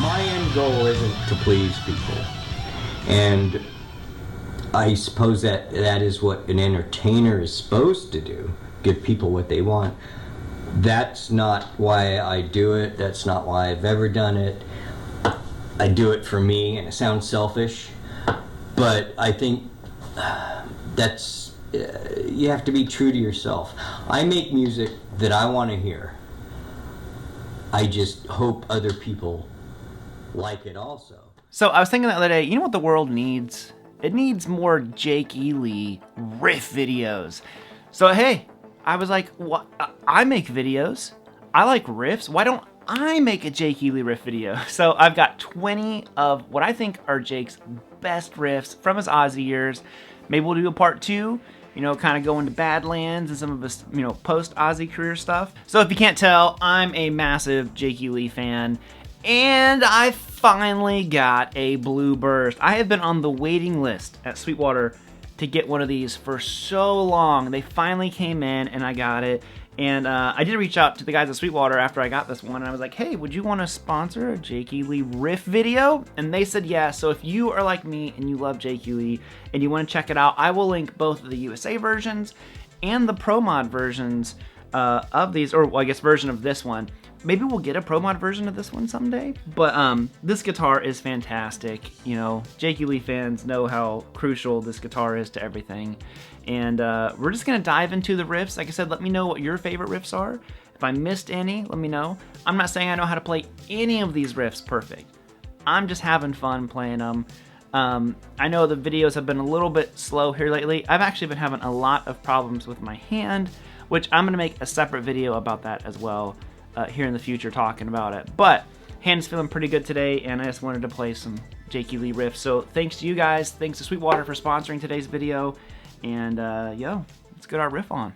My end goal isn't to please people, and I suppose that is what an entertainer is supposed to do, give people what they want. That's not why I do it. That's not why I've ever done it. I do it for me, and it sounds selfish, but I think that's you have to be true to yourself. I make music that I want to hear. I just hope other people like it also. So I was thinking the other day, you know what the world needs? It needs more Jake Ely riff videos. So hey, I was like, what? I make videos. I like riffs. Why don't I make a Jake Ely riff video? So I've got 20 of what I think are Jake's best riffs from his Ozzy years. Maybe we'll do a part 2, you know, kind of go into Badlands and some of his, you know, post-Ozzy career stuff. So if you can't tell, I'm a massive Jake Ely fan, and I finally got a Blue Burst. I have been on the waiting list at Sweetwater to get one of these for so long. They finally came in and I got it. And I did reach out to the guys at Sweetwater after I got this one, and I was like, hey, would you want to sponsor a Jake Ely riff video? And they said yes. So if you are like me and you love Jake Ely and you want to check it out, I will link both the USA versions and the Pro Mod versions of these, or well, I guess version of this one. Maybe we'll get a Pro Mod version of this one someday. But this guitar is fantastic. You know, Jake Ely fans know how crucial this guitar is to everything. And we're just going to dive into the riffs. Like I said, let me know what your favorite riffs are. If I missed any, let me know. I'm not saying I know how to play any of these riffs perfect. I'm just having fun playing them. I know the videos have been a little bit slow here lately. I've actually been having a lot of problems with my hand, which I'm going to make a separate video about that as well here in the future, talking about it. But hand's feeling pretty good today, and I just wanted to play some Jake Ely riffs. So thanks to you guys. Thanks to Sweetwater for sponsoring today's video. And yo, let's get our riff on.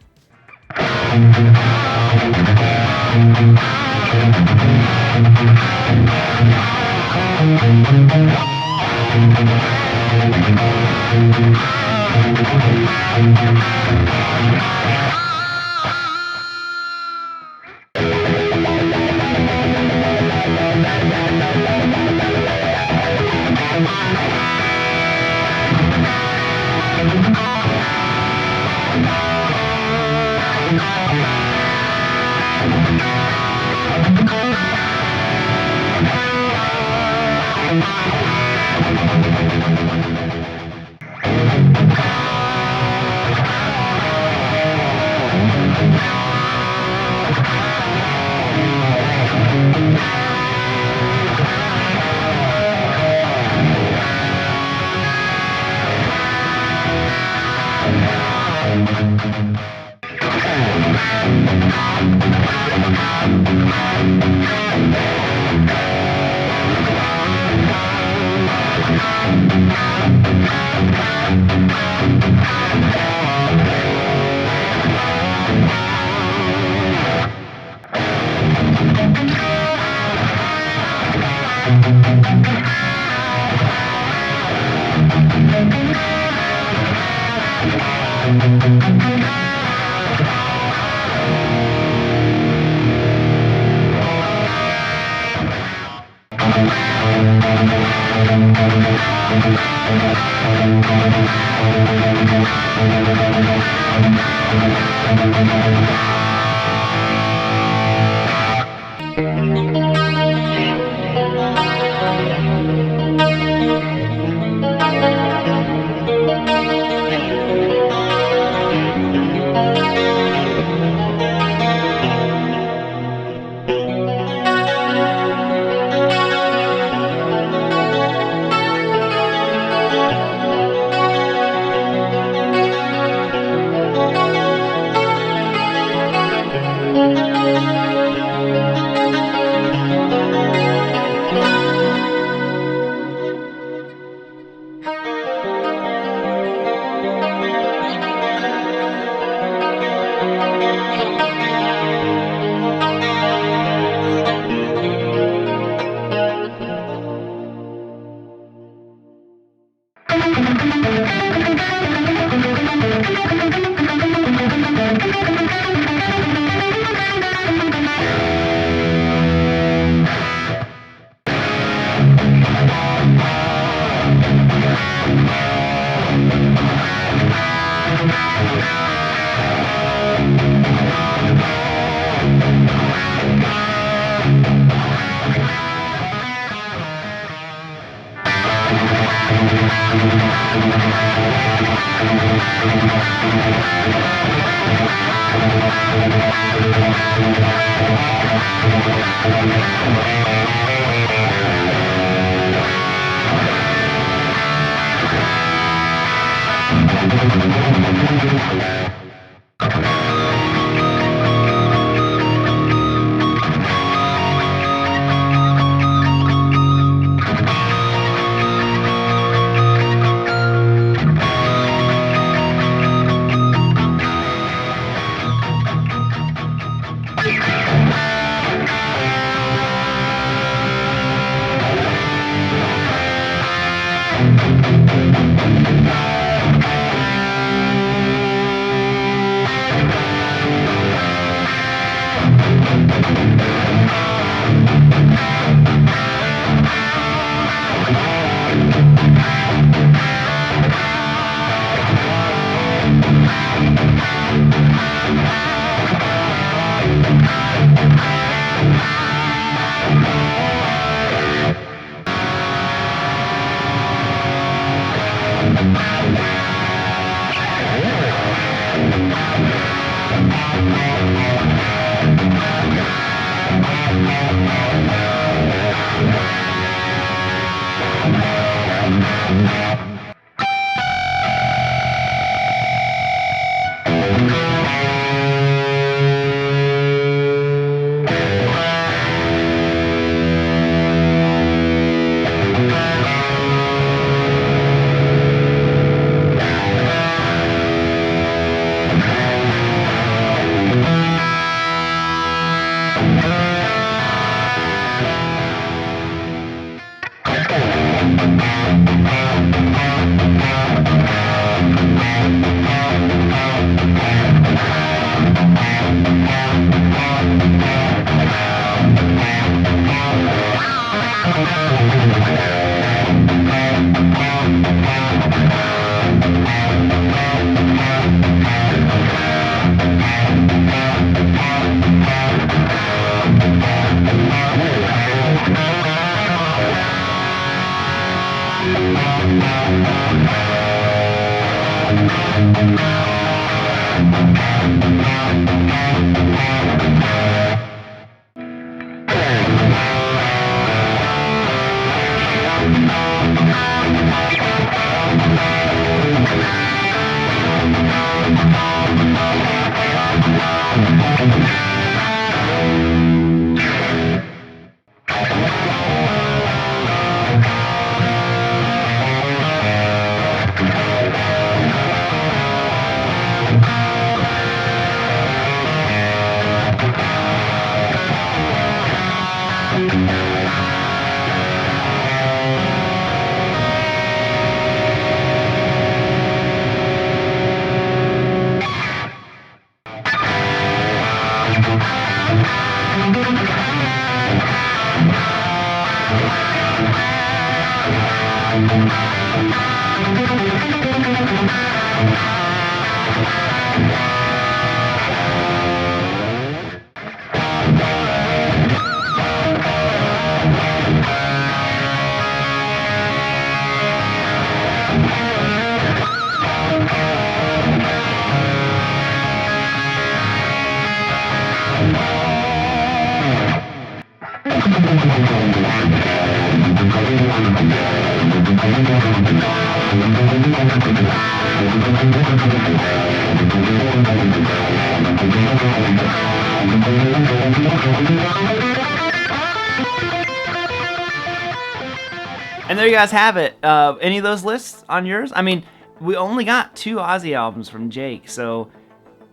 And there you guys have it. Any of those lists on yours? I mean, we only got 2 Ozzy albums from Jake, so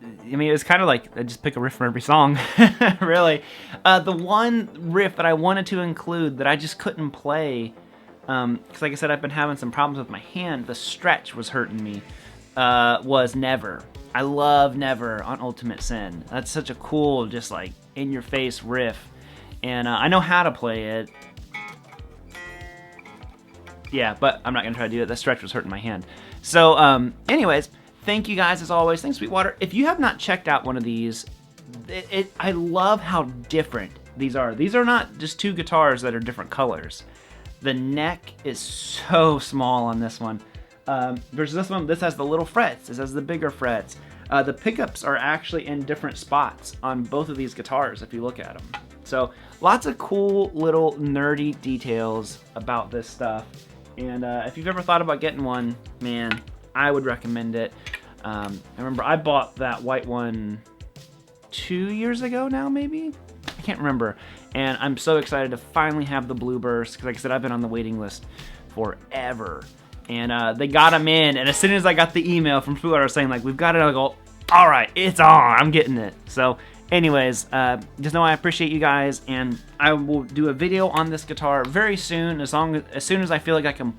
I mean, it was kind of like I just pick a riff from every song, really. The one riff that I wanted to include that I just couldn't play, because like I said, I've been having some problems with my hand. The stretch was hurting me. Was Never. I love Never on Ultimate Sin. That's such a cool, just like in-your-face riff, and I know how to play it. Yeah, but I'm not going to try to do it. The stretch was hurting my hand. So, anyways, thank you guys as always. Thanks, Sweetwater. If you have not checked out one of these, I love how different these are. These are not just 2 guitars that are different colors. The neck is so small on this one. Versus this one, this has the little frets. This has the bigger frets. The pickups are actually in different spots on both of these guitars if you look at them. So lots of cool little nerdy details about this stuff. And if you've ever thought about getting one, man, I would recommend it. I remember I bought that white one 2 years ago now, maybe? I can't remember. And I'm so excited to finally have the Blue Burst, because like I said, I've been on the waiting list forever. And they got them in, and as soon as I got the email from Foo Fighters saying, like, we've got it, I go, all right, it's on, I'm getting it. So anyways, just know I appreciate you guys, and I will do a video on this guitar very soon, as soon as I feel like I can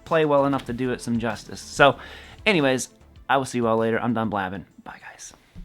play well enough to do it some justice. So anyways, I will see you all later. I'm done blabbing. Bye, guys.